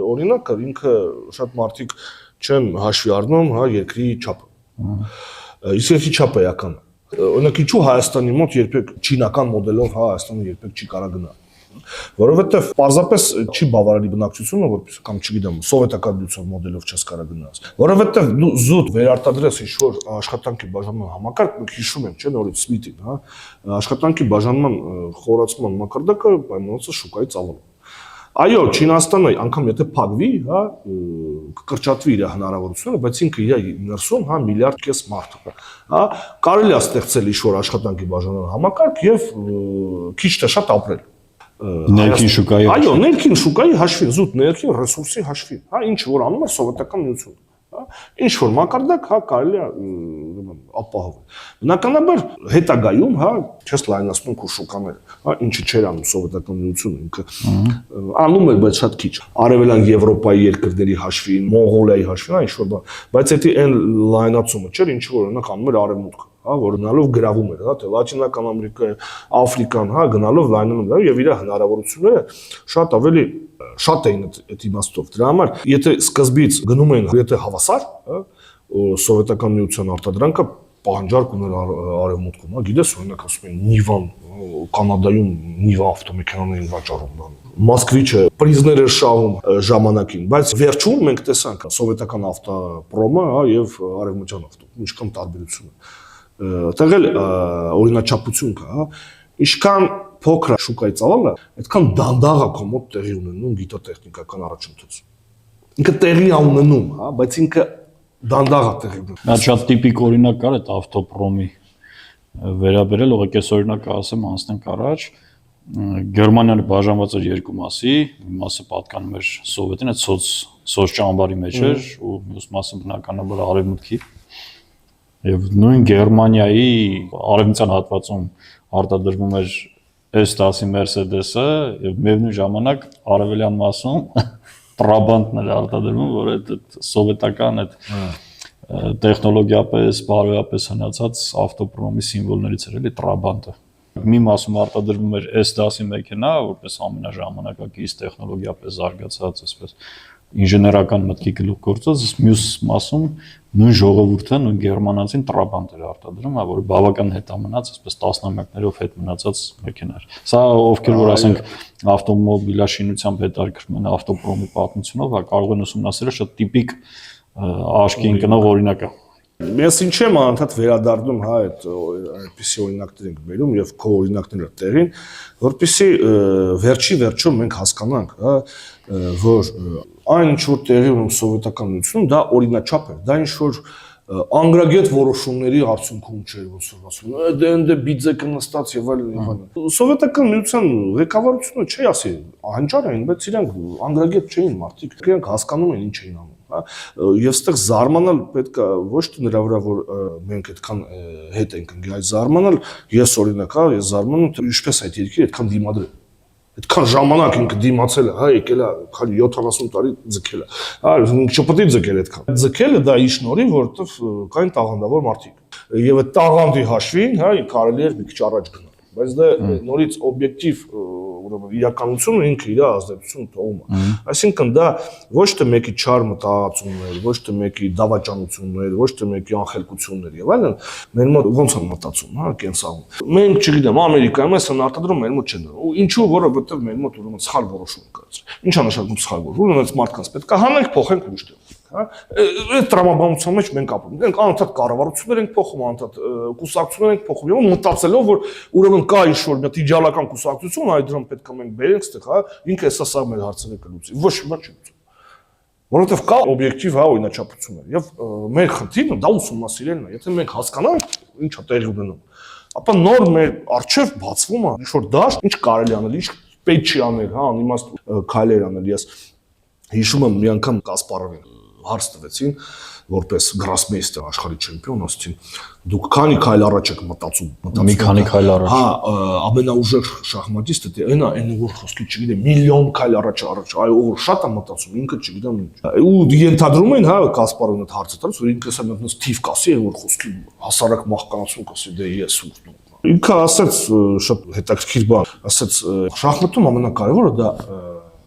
օրինակը ինքը շատ մարդիկ չեն հաշվի առնում, հա, երկրի չափը։ Իսկ երկրի չափը էական է։ Օրինակ ինչու Հայաստանի մոտ երբեք չինական մոդելով, հա, Հայաստանը երբեք չի կարող գնալ։ Որովհետև պարզապես չի բավարարի բնակչությունը, որպես կամ չգիտեմ, սովետական դյուցով մոդելով չես կարող գնալ։ Որովհետև դու զուտ վերարտադրես ինչ-որ աշխատանքի բաժանման համակարգ, մենք հիշում ենք, չէ՞, նորից Սմիթին, հա, աշխատանքի բաժանման խորացման մակարդակը պայմանավորված շուկայի ծավալով։ Այո, Չինաստանը անգամ եթե փակվի, հա, կկրճատվի իր հնարավորությունը, բայց ինքը իր ներսում, հա, միլիարդ կես մարդ, հա, կարելի է ստեղծել ինչ-որ աշխատանքի բաժանման համակարգ եւ քիչ թե շատ ապրել։ Ներքին շուկայի։ Այո, ներքին շուկայի հաշվին, զուտ ներքին ռեսուրսի հաշվին, հա, ինչ որ անում է սովետական միությունը, հա, ինչ որ մակարդակ, հա, կարելի է ապահովել։ Բնականաբար հետագայում, հա, չես լայնացնում քո շուկաները, հա, ինչը չէր անում սովետական միությունը, ինքը անում էր, բայց շատ քիչ։ Արևելյան Եվրոպայի երկրների հաշվին, Մոնղոլիայի հաշվին, հա, ինչ որ բան, բայց դա այն լայնացումը չէր, ինչ որ օրինակ անում էր Արևմուտքը, հա, որ գնալով գրավում էր, հա, թե Լատինական Ամերիկա, Աֆրիկան, հա, գնալով լայնանում էր եւ իր հնարավորությունները շատ ավելի շատ էին այդ իմաստով։ Դրա համար, եթե սկզբից գնում էին, եթե հավասար, հա, սովետական միության արտադրանքը պահանջարկ ուներ Արևմուտքում, հա, գիտես, օրինակ ասում են Նիվան, Կանադայում Նիվա ավտոմեքենաներին վաճառում, Մոսկվիչը պրիզներ էր շահում ժամանակին, բայց վերջում մենք տեսանք սովետական ավտոպրոմը, հա, եւ արևմտյան ավտո, ինչքան տարբերություն է։ Տեղել օրինաչափություն կա, հա, ինչքան փոքր շուկայի ծավալը, այդքան դանդաղ է կոմոդ տեղի ունենում գիտոտեխնիկական առաջընթաց։ Ինքը տեղի է ունենում, հա, բայց ինքը դանդաղ է տեղի ունենում։ Դա շատ տիպիկ օրինակ կար այդ ավտոպրոմի վերաբերել, ուղղակի այս օրինակը ասեմ, անցնենք առաջ։ Գերմանիան բաժանված էր երկու մասի, մի մասը պատկանում էր սովետին, այդ սոցճամբարի մեջ էր, ու մյուս մասը բնականաբար արևմուտքի։ Եվ նույն Գերմանիայի արևմտյան հատվածում արտադրվում էր S10-ի Mercedes-ը, եւ միևնույն ժամանակ արևելյան մասում Trabant-ն էր արտադրվում, որ այդ սովետական այդ տեխնոլոգիապես, բարոյապես հնացած ավտոպրոմի սիմվոլներից էր էլի Trabant-ը։ Մի մասում արտադրվում էր S10-ի մեքենա, որպես ամենաժամանակակից տեխնոլոգիապես զարգացած, այսպես ինժեներական մտքի գլուխ գործած, մյուս մասում նույն ժողովուրդը, նույն գերմանացին Trabant էր արտադրում, որը բավական հետամնաց, այսպես տասնամյակներով հետ մնացած մեքենա էր։ Սա ովքեր որ ասենք ավտոմոբիլաշինությամբ հետաքրքրում են ավտոպրոմի պատմությունով, կարող են ուսումնասիրել շատ տիպիկ աչքի ընկնող օրինակը։ Ես ինչ եմ անընդհատ վերադառնում, հա, այդպիսի օրինակներ ենք բերում եւ քո օրինակները տեղին, որպեսզի վերջի մենք հասկանանք, հա, որ այն ինչ որ տեղի ունում սովետական միությունում, դա օրինաչափ է, դա ինչ որ անգրագետ որոշումների արդյունքում չէր, ոնց որ ասում են, դե բիձեկը նստած եւ այլն։ Սովետական միության ղեկավարությունը չի ասի, հանճար էին, բայց իրանք անգրագետ չէին մարդիկ, իրանք հասկանում են ինչ էին անում, հա, եւ այստեղ զարմանալ պետք է ոչ թե նրա վրա, որ մենք այդքան հետ ենք ընկել, այլ զարմանալ, ես օրինակ, հա, ես զարմանում, թե ինչպես այդ երկիրը այդքան դիմադրել։ Այդքան ժամանակ ինքը դիմացել է, հա, եկել է քանի 70 տարի ձգել է։ Հա, չպետք է ձգել այդքան։ Ձգելը դա ի շնորհիվ, որովհետև կային տաղանդավոր մարդիկ։ Եվ այդ տաղանդի հաշվին, հա, կարելի էր մի քիչ առաջ գնալ։ Բայց դա նորից օբյեկտիվ ուրեմն իրականությունը ինքը իր ազդեցությունը թողում է։ Այսինքն դա ոչ թե մեկի չար մտածումներ, ոչ թե մեկի դավաճանություններ, ոչ թե մեկի անխելքություններ եւ այլն, մեր մոտ ոնց են մտածում, հա, կենսաղում։ Մենք չգիտեմ, Ամերիկայում էս են արտադրում, մեր մոտ չեն։ Ու ինչու, որովհետեւ մեր մոտ ուրեմն սխալ որոշում կայացրել։ Ինչ է նշանակում սխալ որոշում։ Ուրեմն այս մարդկանց պետք է հանենք, փոխենք ուրիշ տեղ։ Հա, այդ տրամաբանության մեջ մենք ապրում ենք, անընդհատ կառավարություններ ենք փոխում, անընդհատ կուսակցություններ ենք փոխում, եւ մտածելով, որ ուրեմն կա ինչ-որ մի իդեալական կուսակցություն, այ դրան պետք է մենք բերենք ստեղ, հա, ինքը սա մեր հարցերը կլուծի։ Ոչ մի բան չի լուծում։ Որովհետեւ կա օբյեկտիվ, հա, օրինաչափություններ, եւ մեր խնդիրը դա ուսումնասիրելն է։ Եթե մենք հասկանանք ինչ է տեղի ունենում, ապա նոր մեր արժեվ բացվում է ինչ-որ դաշտ, ինչ կարելի անել, ինչ պետք չի անել, հա, անիմաստ քայլեր անել։ Ես հիշում եմ մի անգամ Կասպարովին հարց տվեցին, որպես գրասմեյստեր աշխարհի չեմպիոն, ասեցին, դուք քանի քայլ առաջ եք մտածում։ Մի քանի քայլ առաջ։ Հա, ամենաուժեղ շախմատիստը դա այնա, այն որ խոսքի չգիտեմ, միլիոն քայլ առաջ, այ ով շատ է մտածում, ինքը չգիտեմ ինչ։ Ու ենթադրում են, հա, Կասպարովին այդ հարցը տալիս, որ ինքը սա մտնես թիվ կասի, որ խոսքի հասարակ մահկանացում կասի, դե ես ու ինքը ասեց շատ հետաքրքիր բան, ասեց շախմատում ամենակարևորը դա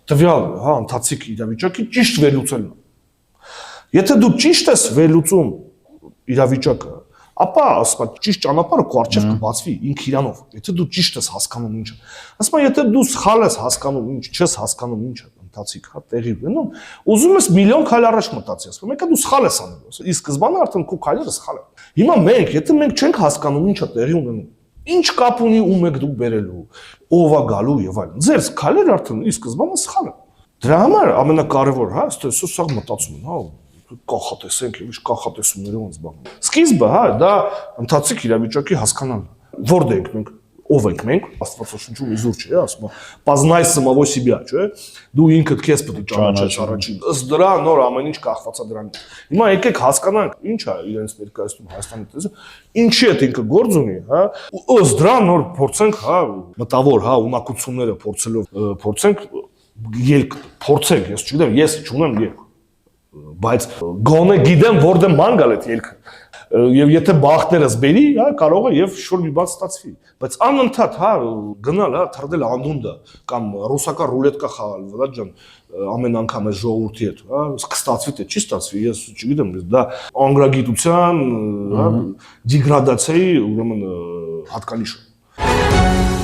տվյալ, հա, ընթացիկ իրավիճակի ճիշտ վերլուծելն է։ Եթե դու ճիշտ ես վերլուծում իրավիճակը, ապա ասում ճիշտ ճանապարհը քո առջև կբացվի ինք իրանով։ Եթե դու ճիշտ ես հասկանում ինչը։ Ասում եթե դու սխալ ես հասկանում ինչ, չես հասկանում ինչ է ընթացիկ, հա, տեղի ունենում, ուզում ես միլիոն քայլ առաջ մտածի, ասում եկա դու սխալ ես անում։ Ի սկզբանե արդեն քո քայլերը սխալ են։ Հիմա մենք, եթե մենք չենք հասկանում ինչ է տեղի ունենում, ինչ կապ ունի ում եք դուք բերելու, ով է գալու եւ այլն։ Ձեր քայլերը արդեն ի սկզբանե սխալ են։ Դրա համար ամենակարևոր, հա, սա մտածում են, հա, կանխատեսենք եւ ինչ կանխատեսումներով ենք զբաղվում։ Սկիզբը, հա, դա ընթացիկ իրավիճակի հասկանալն է։ Որտե ենք մենք, ով ենք մենք, Աստվածաշնչում իզուր չէ, ասում է, «Познай самого себя», չէ՞։ Դու ինքդ քեզ պետք է ճանաչես առաջին։ Ըստ դրա նոր ամեն ինչ կախված է դրանից։ Հիմա եկեք հասկանանք, ինչ է իրենց ներկայացնում Հայաստանի տեսը, ինչի է ինքը գործ ունի, հա։ Ըստ դրա նոր փորձենք, հա, մտավոր, հա, ունակությունները փորձենք ելք փորձենք, ես չգիտեմ, ես չունեմ ելք, բայց գոնե գիտեմ որտեղ ման գալ այդ ելքը։ Եվ եթե բախտերս բերի, հա, կարող է եւ շուտ մի բան ստացվի, բայց անընդհատ, հա, գնալ, հա, թռնել անդունդը կամ ռուսական ռուլետկա խաղալ, վլադ ջան, ամեն անգամ այս ժողովրդի հետ, հա, կստացվի թե չի ստացվի, ես չգիտեմ, դա անգրագիտության, հա, դեգրադացիայի ուրեմն հատկանիշ է։